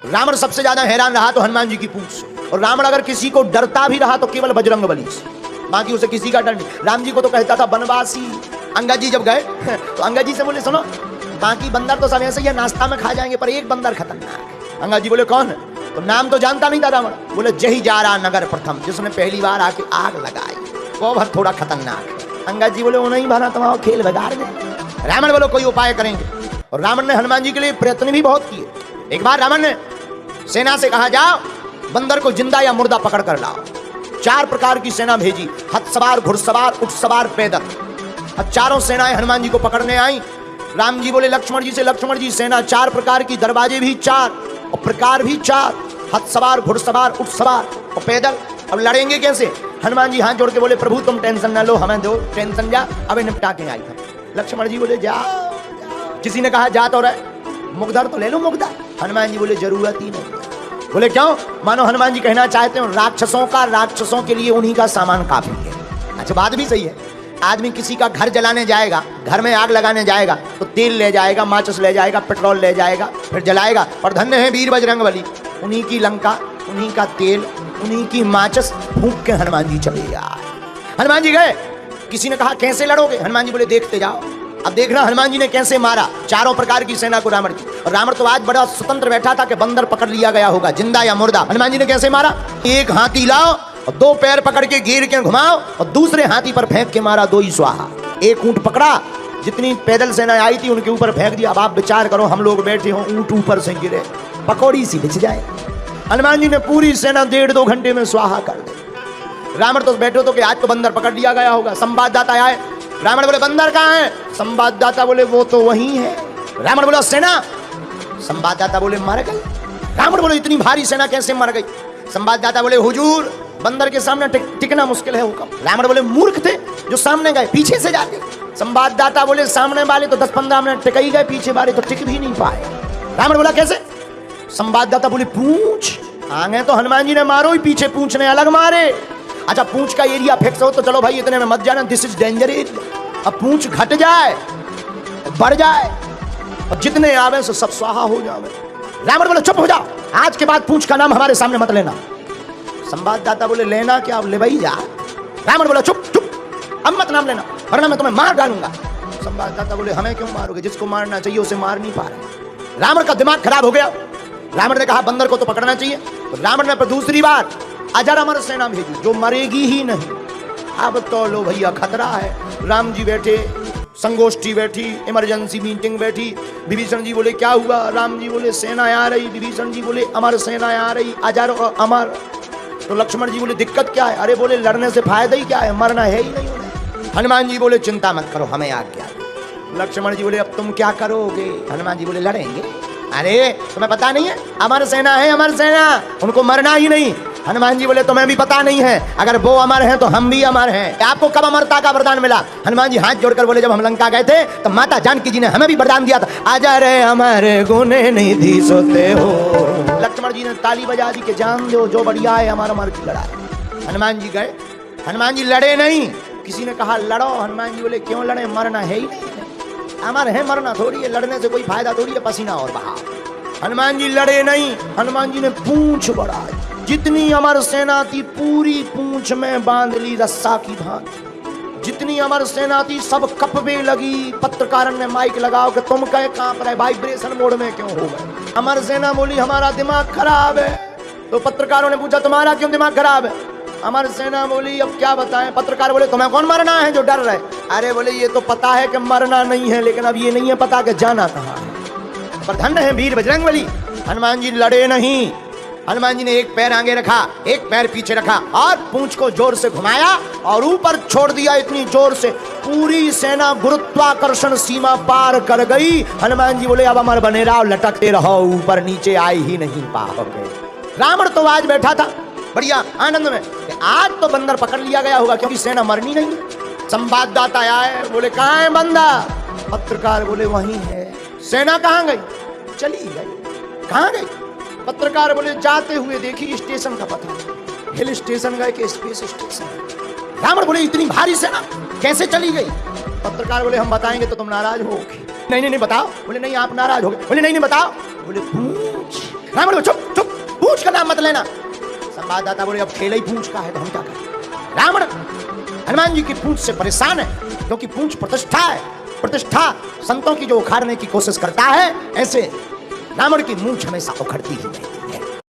रावण सबसे ज्यादा हैरान रहा तो हनुमान जी की पूंछ से, और रावण अगर किसी को डरता भी रहा तो केवल बजरंग बली से, बाकी उसे किसी का डर नहीं। राम जी को तो कहता था बनवासी। अंगद जी जब गए तो अंगद जी से बोले सुनो, बाकी बंदर तो सब ऐसे ही है, नाश्ता में खा जाएंगे, पर एक बंदर खतरनाक है। अंगद जी बोले कौन है? तो नाम तो जानता नहीं था रावण। बोले जही जा रहा नगर प्रथम, जिसने पहली बार आके आग लगाई, वो भर थोड़ा खतरनाक है। अंगद जी बोले वो नहीं भरा, तुम्हारा खेल बिगाड़ दे। रावण बोलो कोई उपाय करेंगे, और रावण ने हनुमान जी के लिए प्रयत्न भी बहुत किए। एक बार रावण ने सेना से कहा जाओ बंदर को जिंदा या मुर्दा पकड़ कर लाओ। 4 प्रकार की सेना भेजी, हथ सवार, घुड़सवार, उठ सवार, पैदल। अब चारों सेनाएं हनुमान जी को पकड़ने आई। राम जी बोले लक्ष्मण जी से, लक्ष्मण जी सेना 4 प्रकार की, दरवाजे भी 4 और प्रकार भी 4, हथ सवार, घुड़सवार, उठ सवार और पैदल। अब लड़ेंगे कैसे? हनुमान जी हाथ जोड़ के बोले प्रभु तुम टेंशन ना लो, हमें दो टेंशन, जा अबे निपटा के आई था। लक्ष्मण जी बोले जा। किसी ने कहा जा तो रहे, मुगदर तो ले लो मुगदर। हनुमान जी बोले जरूरत ही नहीं। बोले क्यों? मानो हनुमान जी कहना चाहते हो राक्षसों के लिए उन्हीं का सामान काफी है। अच्छा बात भी सही है। आदमी किसी का घर जलाने जाएगा, घर में आग लगाने जाएगा तो तेल ले जाएगा, माचिस ले जाएगा, पेट्रोल ले जाएगा, फिर जलाएगा। पर धन्य है वीर बजरंग बली, उन्हीं की लंका, उन्हीं का तेल, उन्हीं की माचिस फूंक के हनुमान जी चले गए। हनुमान जी गए। किसी ने कहा कैसे लड़ोगे? हनुमान जी बोले देखते जाओ। अब देखना हनुमान जी ने कैसे मारा 4 प्रकार की सेना को रावण की। और रावण तो आज बड़ा स्वतंत्र बैठा था कि बंदर पकड़ लिया गया होगा, जिंदा या मुर्दा। हनुमान जी ने कैसे मारा? एक हाथी लाओ और 2 पैर पकड़ के घेर के घुमाओ और दूसरे हाथी पर फेंक के मारा, 2 ही स्वाहा। एक ऊंट पकड़ा, जितनी पैदल सेना आई थी उनके ऊपर फेंक दिया। अब आप विचार करो, हम लोग बैठे हो, ऊंट ऊपर से गिरे, पकौड़ी सी बिछ जाए। हनुमान जी ने पूरी सेना 1.5-2 घंटे में स्वाहा कर दी। रावण तो बैठे तो कि आज तो बंदर पकड़ लिया गया होगा। संवाददाता आए, रावण बोले बंदर कहाँ है? संवाददाता बोले वो तो वहीं है। रावण बोला सेना? संवाददाता बोले मर गई। रावण बोले इतनी भारी सेना कैसे मर गई? संवाददाता बोले हुजूर बंदर के सामने टिकना मुश्किल है हुक्म। रावण बोले मूर्ख थे जो सामने गए, पीछे से जाते। संवाददाता बोले सामने वाले तो 10-15 मिनट टिक ही गए, पीछे वाले तो टिक भी नहीं पाए। रावण बोला कैसे? संवाददाता बोले पूंछ। आगे तो हनुमान जी ने मारो ही, पीछे पूंछ ने अलग मारे। अच्छा पूंछ का एरिया फिक्स हो तो चलो भाई इतने में मत जाना, दिस इज डेंजर एरिया। अब पूंछ घट जाए, बढ़ जाए और जितने आवे सो सब स्वाहा हो जावे। रावण बोले चुप हो जाओ, आज के बाद पूंछ का नाम हमारे सामने मत लेना। संवाददाता बोले लेना क्या? ले भाई जा। रावण बोला चुप चुप, अब मत नाम लेना वरना मैं तुम्हें मार डालूंगा। संवाददाता बोले हमें क्यों मारोगे? जिसको मारना चाहिए उसे मार नहीं पा रहे। रावण का दिमाग खराब हो गया। रावण ने कहा बंदर को तो पकड़ना चाहिए। रावण ने दूसरी बार अजर अमर सेना भेजी जो मरेगी ही नहीं। अब तो लो भैया खतरा है। राम जी बैठे, संगोष्ठी बैठी, इमरजेंसी मीटिंग बैठी। विभीषण जी बोले क्या हुआ? राम जी बोले सेना आ रही। विभीषण जी बोले अमर सेना आ रही, अजर और अमर। तो लक्ष्मण जी बोले दिक्कत क्या है? अरे बोले लड़ने से फायदा ही क्या है, मरना है ही नहीं उन्हें। हनुमान जी बोले चिंता मत करो, हमें आज्ञा दो। लक्ष्मण जी बोले अब तुम क्या करोगे? हनुमान जी बोले लड़ेंगे। अरे तुम्हें पता नहीं है अमर सेना है, अमर सेना, उनको मरना ही नहीं। हनुमान जी बोले तुम्हें भी पता नहीं है, अगर वो अमर हैं तो हम भी अमर हैं। आपको कब अमरता का वरदान मिला? हनुमान जी हाथ जोड़कर बोले जब हम लंका गए थे तो माता जानकी जी ने हमें भी वरदान दिया था, अजर अमर गुणे निधि सोते हो। लक्ष्मण जी ने ताली बजा दी कि जान दो जो बढ़िया है अमर अमर की लड़ाई। हनुमान जी गए, हनुमान जी लड़े नहीं। किसी ने कहा लड़ो, हनुमान जी बोले क्यों लड़े, मरना है ही नहीं। अमर है, मरना थोड़ी है, लड़ने से कोई फायदा थोड़ी है, पसीना और बहा। हनुमान जी लड़े नहीं। हनुमान जी ने पूंछ बढ़ाई, जितनी अमर सेना थी पूरी पूंछ में बांध ली रस्सा की भांति। जितनी अमर सेना थी सब कपबे लगी। पत्रकार ने माइक लगाओ कि तुम कहे कांप रहे, वाइब्रेशन मोड में क्यों हो गए? अमर सेना बोली हमारा दिमाग खराब है। तो पत्रकारों ने पूछा तुम्हारा क्यों दिमाग खराब है? अमर सेना बोली अब क्या बताएं। पत्रकार बोले तुम्हें कौन मरना है जो डर रहे? अरे बोले ये तो पता है कि मरना नहीं है, लेकिन अब ये नहीं है पता कि जाना कहाँ है। पर धन्य है वीर बजरंग बली, हनुमान जी लड़े नहीं। हनुमान जी ने एक पैर आगे रखा, एक पैर पीछे रखा और पूंछ को जोर से घुमाया और ऊपर छोड़ दिया इतनी जोर से पूरी सेना गुरुत्वाकर्षण सीमा पार कर गई। हनुमान जी बोले अब अमर बने रहो, लटकते रहो, ऊपर नीचे आई ही नहीं पाओगे। रावण तो आज बैठा था बढ़िया आनंद में, आज तो बंदर पकड़ लिया गया होगा क्योंकि सेना मरनी नहीं। संवाददाता आए, बोले कहाँ है बंदा? पत्रकार बोले वहीं है। सेना कहाँ गई? चली गई। कहाँ गई? पत्रकार बोले जाते हुए देखी स्टेशन का पता, हिल स्टेशन गए कि स्पेस स्टेशन। रावण बोले इतनी भारी सेना कैसे चली गई? पत्रकार बोले हम बताएंगे तो तुम नाराज होगे। नहीं नहीं नहीं बताओ। बोले नहीं आप नाराज होगे। बोले नहीं नहीं बताओ। बोले पूछ रावण बोले चुप चुप, पूंछ का नाम मत लेना। संवाददाता बोले अब खेल ही पूंछ का है तो हम क्या करें। रावण हनुमान जी की पूंछ से परेशान है, क्योंकि पूंछ प्रतिष्ठा है। प्रतिष्ठा संतों की जो उखाड़ने की कोशिश करता है, ऐसे रावण की मूंछ हमेशा उखड़ती ही नहीं।